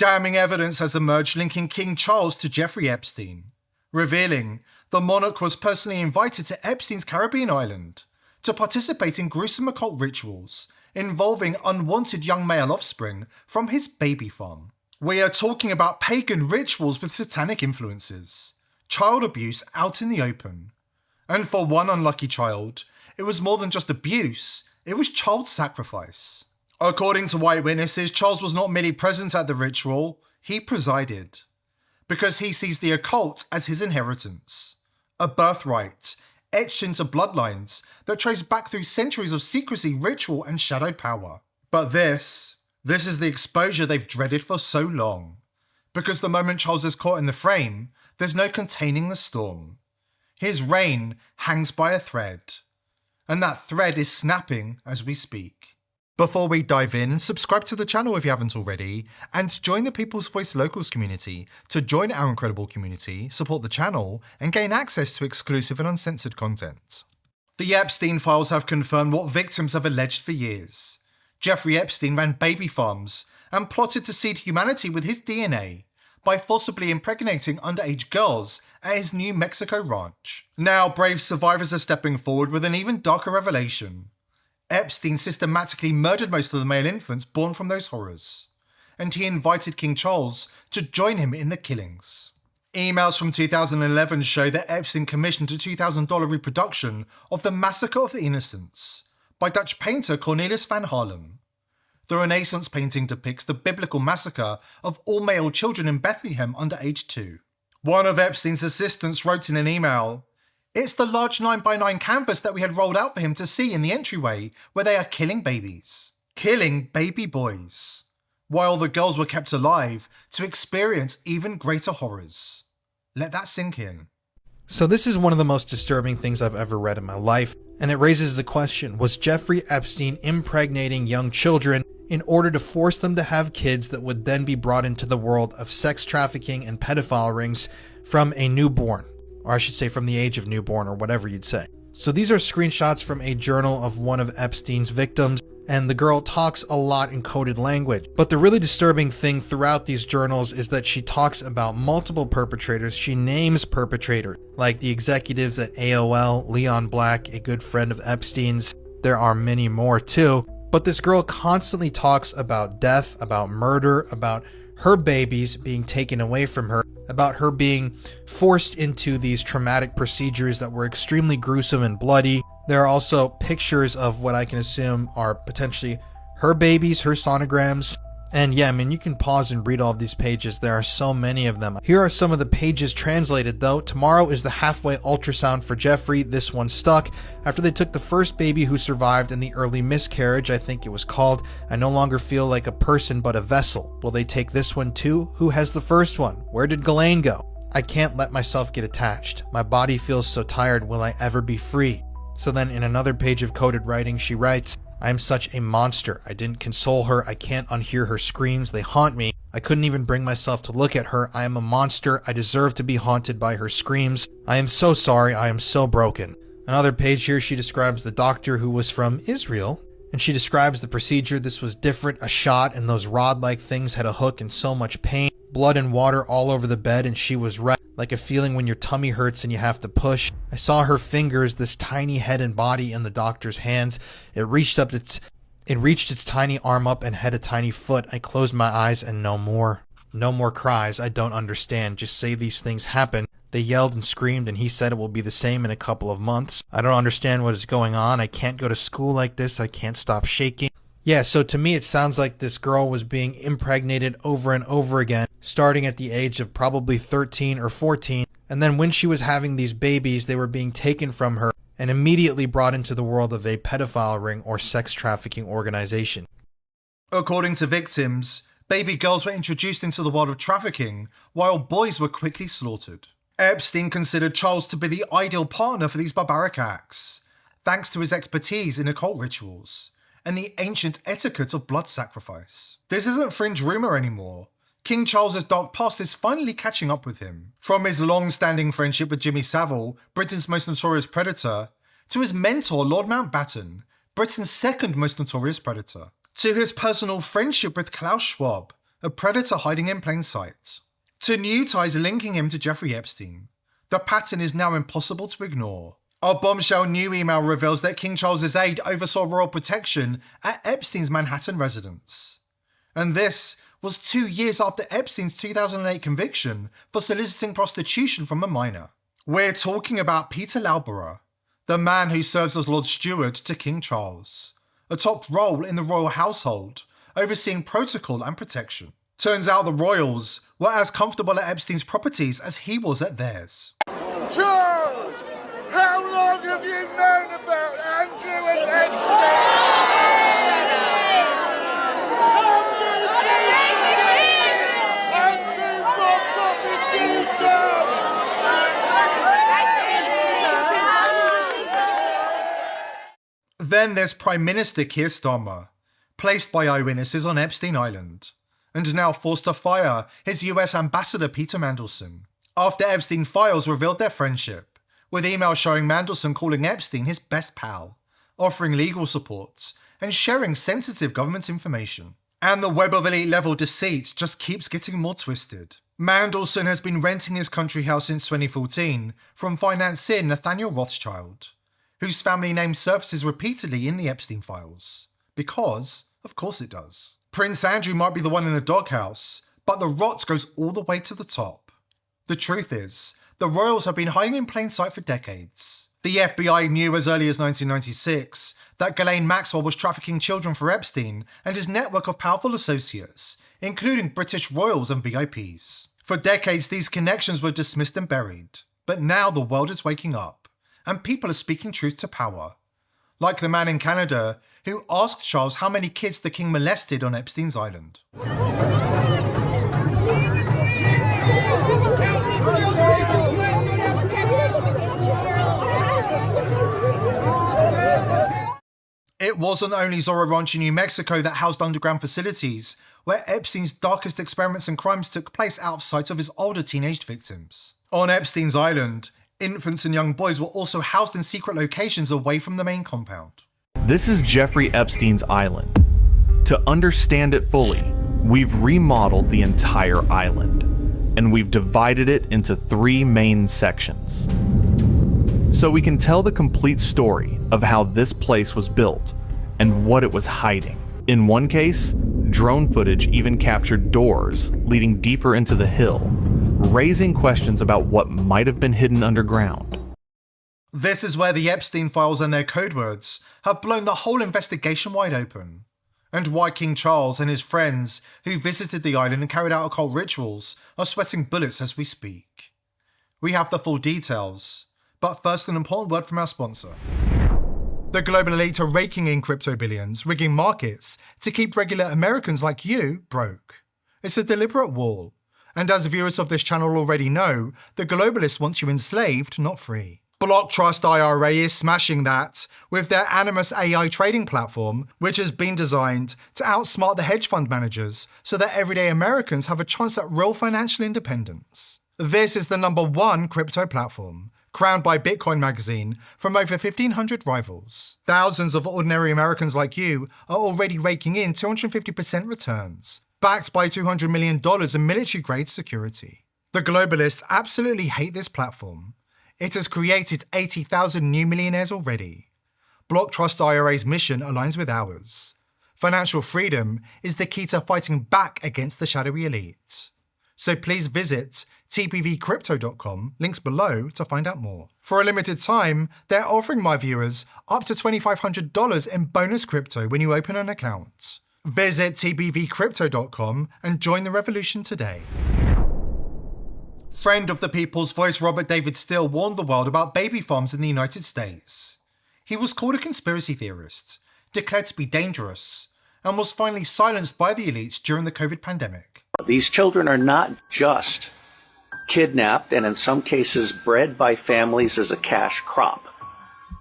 Damning evidence has emerged linking King Charles to Jeffrey Epstein, revealing the monarch was personally invited to Epstein's Caribbean island to participate in gruesome occult rituals involving unwanted young male offspring from his baby farm. We are talking about pagan rituals with satanic influences, child abuse out in the open. And for one unlucky child, it was more than just abuse, it was child sacrifice. According to white witnesses, Charles was not merely present at the ritual, he presided. Because he sees the occult as his inheritance, a birthright, etched into bloodlines that trace back through centuries of secrecy, ritual, and shadowed power. But this is the exposure they've dreaded for so long. Because the moment Charles is caught in the frame, there's no containing the storm. His reign hangs by a thread, and that thread is snapping as we speak. Before we dive in, subscribe to the channel if you haven't already, and join the People's Voice Locals community to join our incredible community, support the channel, and gain access to exclusive and uncensored content. The Epstein files have confirmed what victims have alleged for years. Jeffrey Epstein ran baby farms and plotted to seed humanity with his DNA by forcibly impregnating underage girls at his New Mexico ranch. Now, brave survivors are stepping forward with an even darker revelation. Epstein systematically murdered most of the male infants born from those horrors, and he invited King Charles to join him in the killings. Emails from 2011 show that Epstein commissioned a $2,000 reproduction of the Massacre of the Innocents by Dutch painter Cornelis van Haarlem. The Renaissance painting depicts the biblical massacre of all male children in Bethlehem under age 2. One of Epstein's assistants wrote in an email, "It's the large 9x9 canvas that we had rolled out for him to see in the entryway where they are killing babies. Killing baby boys. While the girls were kept alive to experience even greater horrors." Let that sink in. So this is one of the most disturbing things I've ever read in my life, and it raises the question, was Jeffrey Epstein impregnating young children in order to force them to have kids that would then be brought into the world of sex trafficking and pedophile rings from a newborn? Or I should say from the age of newborn, or whatever you'd say. So these are screenshots from a journal of one of Epstein's victims, and the girl talks a lot in coded language. But the really disturbing thing throughout these journals is that she talks about multiple perpetrators. She names perpetrators, like the executives at AOL, Leon Black, a good friend of Epstein's. There are many more too. But this girl constantly talks about death, about murder, about her babies being taken away from her, about her being forced into these traumatic procedures that were extremely gruesome and bloody. There are also pictures of what I can assume are potentially her babies, her sonograms. And yeah, I mean, you can pause and read all of these pages. There are so many of them. Here are some of the pages translated though. Tomorrow is the halfway ultrasound for Jeffrey. This one stuck. After they took the first baby who survived in the early miscarriage, I think it was called, I no longer feel like a person but a vessel. Will they take this one too? Who has the first one? Where did Ghislaine go? I can't let myself get attached. My body feels so tired. Will I ever be free? So then in another page of coded writing, she writes, I am such a monster. I didn't console her. I can't unhear her screams. They haunt me. I couldn't even bring myself to look at her. I am a monster. I deserve to be haunted by her screams. I am so sorry. I am so broken. Another page here, she describes the doctor who was from Israel, and she describes the procedure. This was different, a shot, and those rod-like things had a hook and so much pain. Blood and water all over the bed, and she was right, like a feeling when your tummy hurts and you have to push. I saw her fingers, this tiny head and body in the doctor's hands. It reached its tiny arm up and had a tiny foot. I closed my eyes and no more. No more cries. I don't understand. Just say these things happen. They yelled and screamed, and he said it will be the same in a couple of months. I don't understand what is going on. I can't go to school like this. I can't stop shaking. Yeah, so to me it sounds like this girl was being impregnated over and over again, starting at the age of probably 13 or 14, and then when she was having these babies, they were being taken from her and immediately brought into the world of a pedophile ring or sex trafficking organization. According to victims, baby girls were introduced into the world of trafficking, while boys were quickly slaughtered. Epstein considered Charles to be the ideal partner for these barbaric acts, thanks to his expertise in occult rituals and the ancient etiquette of blood sacrifice. This isn't fringe rumour anymore. King Charles's dark past is finally catching up with him. From his long-standing friendship with Jimmy Savile, Britain's most notorious predator, to his mentor Lord Mountbatten, Britain's second most notorious predator, to his personal friendship with Klaus Schwab, a predator hiding in plain sight, to new ties linking him to Jeffrey Epstein. The pattern is now impossible to ignore. A bombshell new email reveals that King Charles's aide oversaw royal protection at Epstein's Manhattan residence. And this was 2 years after Epstein's 2008 conviction for soliciting prostitution from a minor. We're talking about Peter Loughborough, the man who serves as Lord Steward to King Charles, a top role in the royal household, overseeing protocol and protection. Turns out the royals were as comfortable at Epstein's properties as he was at theirs. Charles, how long have you known about Andrew and Epstein? Andrew got prosecution! Then there's Prime Minister Keir Starmer, placed by eyewitnesses on Epstein Island, and now forced to fire his US ambassador Peter Mandelson, after Epstein files revealed their friendship, with emails showing Mandelson calling Epstein his best pal, offering legal support, and sharing sensitive government information. And the web of elite-level deceit just keeps getting more twisted. Mandelson has been renting his country house since 2014 from financier Nathaniel Rothschild, whose family name surfaces repeatedly in the Epstein files. Because, of course it does. Prince Andrew might be the one in the doghouse, but the rot goes all the way to the top. The truth is, the royals have been hiding in plain sight for decades. The FBI knew as early as 1996 that Ghislaine Maxwell was trafficking children for Epstein and his network of powerful associates, including British royals and VIPs. For decades, these connections were dismissed and buried. But now the world is waking up, and people are speaking truth to power. Like the man in Canada who asked Charles how many kids the king molested on Epstein's island. It wasn't only Zorro Ranch in New Mexico that housed underground facilities where Epstein's darkest experiments and crimes took place out of sight of his older teenaged victims. On Epstein's island, infants and young boys were also housed in secret locations away from the main compound. This is Jeffrey Epstein's island. To understand it fully, we've remodeled the entire island, and we've divided it into 3 main sections. So we can tell the complete story of how this place was built and what it was hiding. In one case, drone footage even captured doors leading deeper into the hill, raising questions about what might have been hidden underground. This is where the Epstein files and their code words have blown the whole investigation wide open, and why King Charles and his friends who visited the island and carried out occult rituals are sweating bullets as we speak. We have the full details, but first an important word from our sponsor. The global elite are raking in crypto billions, rigging markets to keep regular Americans like you broke. It's a deliberate wall, and as viewers of this channel already know, the globalists want you enslaved, not free. Block Trust IRA is smashing that with their Animus AI trading platform, which has been designed to outsmart the hedge fund managers so that everyday Americans have a chance at real financial independence. This is the #1 crypto platform, crowned by Bitcoin magazine from over 1,500 rivals. Thousands of ordinary Americans like you are already raking in 250% returns, backed by $200 million in military-grade security. The globalists absolutely hate this platform. It has created 80,000 new millionaires already. Block Trust IRA's mission aligns with ours. Financial freedom is the key to fighting back against the shadowy elite. So please visit tpvcrypto.com, links below, to find out more. For a limited time, they're offering my viewers up to $2,500 in bonus crypto when you open an account. Visit tpvcrypto.com and join the revolution today. Friend of the People's Voice Robert David Steele warned the world about baby farms in the United States. He was called a conspiracy theorist, declared to be dangerous, and was finally silenced by the elites during the COVID pandemic. These children are not just kidnapped and in some cases bred by families as a cash crop.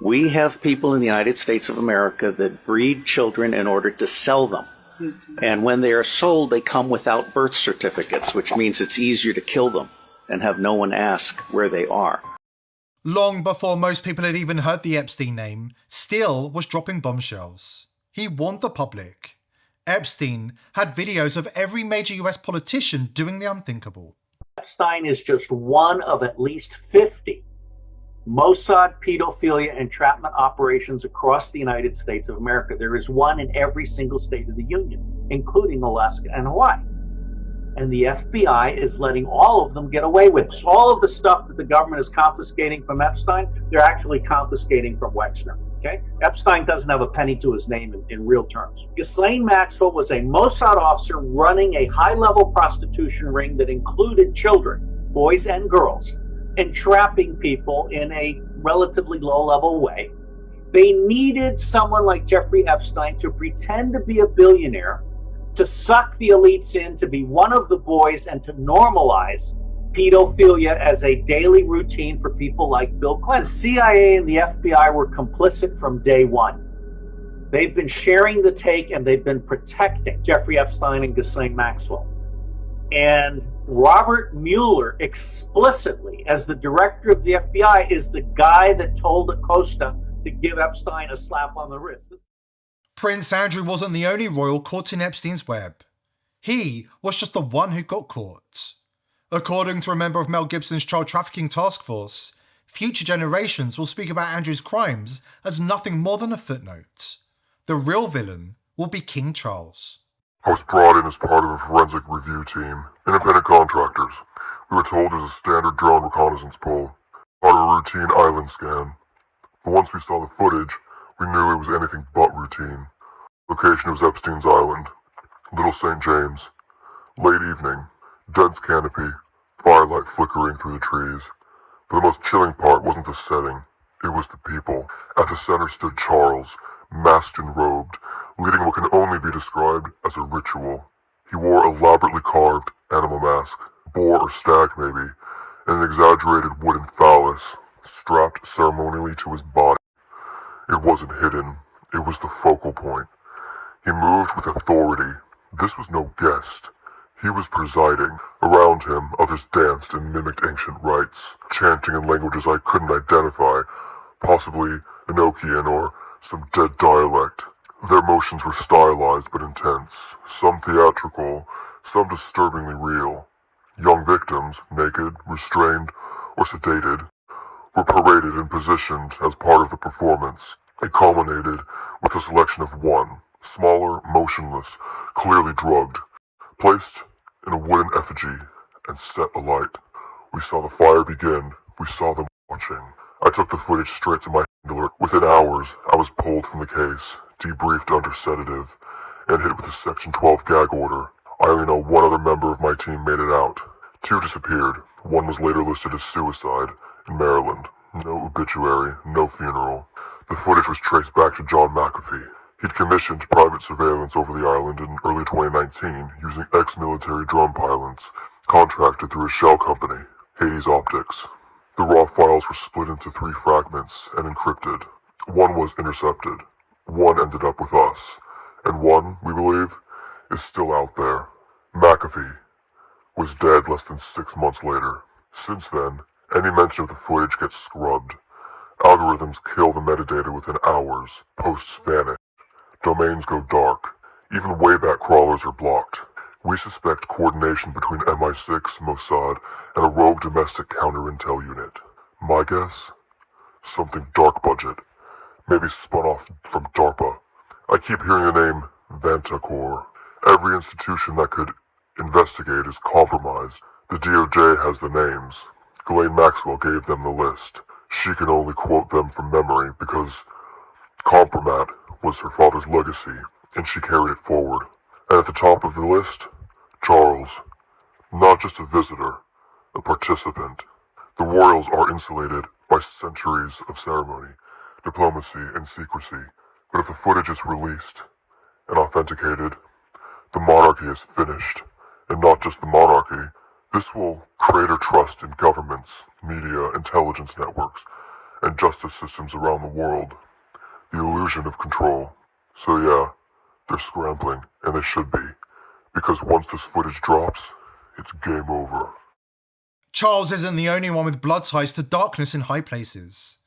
We have people in the United States of America that breed children in order to sell them. And when they are sold, they come without birth certificates, which means it's easier to kill them and have no one ask where they are. Long before most people had even heard the Epstein name, Steele was dropping bombshells. He warned the public. Epstein had videos of every major US politician doing the unthinkable. Epstein is just one of at least 50 Mossad pedophilia entrapment operations across the United States of America. There is one in every single state of the Union, including Alaska and Hawaii. And the FBI is letting all of them get away with it. All of the stuff that the government is confiscating from Epstein, they're actually confiscating from Wexner. Okay? Epstein doesn't have a penny to his name in real terms. Ghislaine Maxwell was a Mossad officer running a high-level prostitution ring that included children, boys and girls, entrapping people in a relatively low-level way. They needed someone like Jeffrey Epstein to pretend to be a billionaire, to suck the elites in, to be one of the boys, and to normalize pedophilia as a daily routine for people like Bill Clinton. The CIA and the FBI were complicit from day one. They've been sharing the take and they've been protecting Jeffrey Epstein and Ghislaine Maxwell. And Robert Mueller explicitly, as the director of the FBI, is the guy that told Acosta to give Epstein a slap on the wrist. Prince Andrew wasn't the only royal caught in Epstein's web. He was just the one who got caught. According to a member of Mel Gibson's child trafficking task force, future generations will speak about Andrew's crimes as nothing more than a footnote. The real villain will be King Charles. I was brought in as part of a forensic review team, independent contractors. We were told it was a standard drone reconnaissance poll, part of a routine island scan. But once we saw the footage, we knew it was anything but routine. Location was Epstein's Island, Little St. James. Late evening, dense canopy, firelight flickering through the trees. But the most chilling part wasn't the setting, it was the people. At the center stood Charles, masked and robed, leading what can only be described as a ritual. He wore elaborately carved animal mask, boar or stag maybe, and an exaggerated wooden phallus strapped ceremonially to his body. It wasn't hidden, it was the focal point. He moved with authority. This was no guest. He was presiding. Around him, others danced and mimicked ancient rites, chanting in languages I couldn't identify, possibly Enochian or some dead dialect. Their motions were stylized but intense, some theatrical, some disturbingly real. Young victims, naked, restrained, or sedated, were paraded and positioned as part of the performance. It culminated with the selection of one, smaller, motionless, clearly drugged, placed in a wooden effigy and set alight. We saw the fire begin. We saw them watching. I took the footage straight to my handler. Within hours, I was pulled from the case, debriefed under sedative, and hit with a Section 12 gag order. I only know one other member of my team made it out. 2 disappeared. 1 was later listed as suicide in Maryland. No obituary, no funeral. The footage was traced back to John McAfee. He'd commissioned private surveillance over the island in early 2019 using ex-military drone pilots contracted through a shell company, Hades Optics. The raw files were split into 3 fragments and encrypted. 1 was intercepted. 1 ended up with us. And 1, we believe, is still out there. McAfee was dead less than 6 months later. Since then, any mention of the footage gets scrubbed. Algorithms kill the metadata within hours. Posts vanish. Domains go dark. Even Wayback Crawlers are blocked. We suspect coordination between MI6, Mossad, and a rogue domestic counter-intel unit. My guess? Something dark budget. Maybe spun off from DARPA. I keep hearing the name Vantacor. Every institution that could investigate is compromised. The DOJ has the names. Ghislaine Maxwell gave them the list. She can only quote them from memory because compromat was her father's legacy, and she carried it forward. And at the top of the list, Charles. Not just a visitor, a participant. The royals are insulated by centuries of ceremony, diplomacy, and secrecy. But if the footage is released and authenticated, the monarchy is finished. And not just the monarchy. This will crater trust in governments, media, intelligence networks, and justice systems around the world. The illusion of control. So yeah, they're scrambling, and they should be. Because once this footage drops, it's game over. Charles isn't the only one with blood ties to darkness in high places.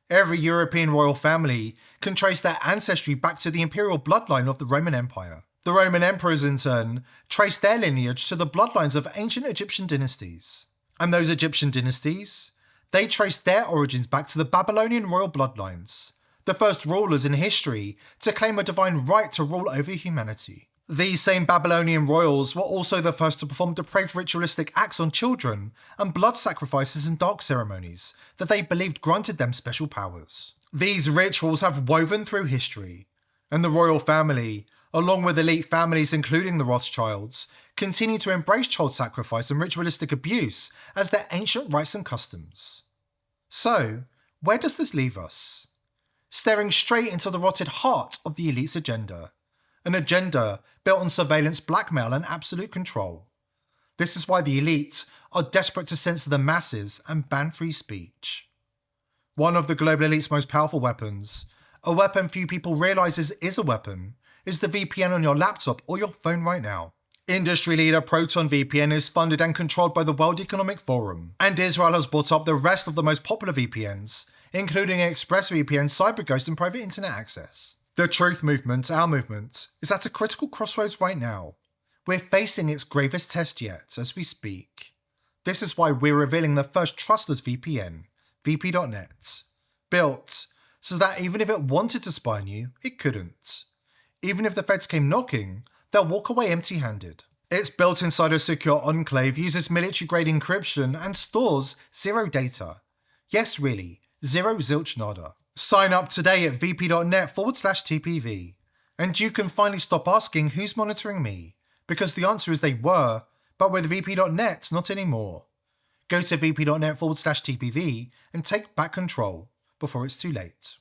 Every European royal family can trace their ancestry back to the imperial bloodline of the Roman Empire. The Roman emperors, in turn, traced their lineage to the bloodlines of ancient Egyptian dynasties. And those Egyptian dynasties? They traced their origins back to the Babylonian royal bloodlines, the first rulers in history to claim a divine right to rule over humanity. These same Babylonian royals were also the first to perform depraved ritualistic acts on children and blood sacrifices and dark ceremonies that they believed granted them special powers. These rituals have woven through history, and the royal family, along with elite families including the Rothschilds, continue to embrace child sacrifice and ritualistic abuse as their ancient rites and customs. So, where does this leave us? Staring straight into the rotted heart of the elite's agenda. An agenda built on surveillance, blackmail, and absolute control. This is why the elite are desperate to censor the masses and ban free speech. One of the global elite's most powerful weapons, a weapon few people realise is a weapon, is the VPN on your laptop or your phone right now. Industry leader Proton VPN is funded and controlled by the World Economic Forum, and Israel has bought up the rest of the most popular VPNs, including ExpressVPN, CyberGhost, and private internet access. The truth movement, our movement, is at a critical crossroads right now. We're facing its gravest test yet as we speak. This is why we're revealing the first trustless VPN, VP.net, built so that even if it wanted to spy on you, it couldn't. Even if the feds came knocking, they'll walk away empty-handed. It's built inside a secure enclave, uses military-grade encryption, and stores zero data. Yes, really, zero zilch nada. Sign up today at vp.net/TPV. And you can finally stop asking who's monitoring me, because the answer is they were, but with vp.net, not anymore. Go to vp.net/TPV and take back control before it's too late.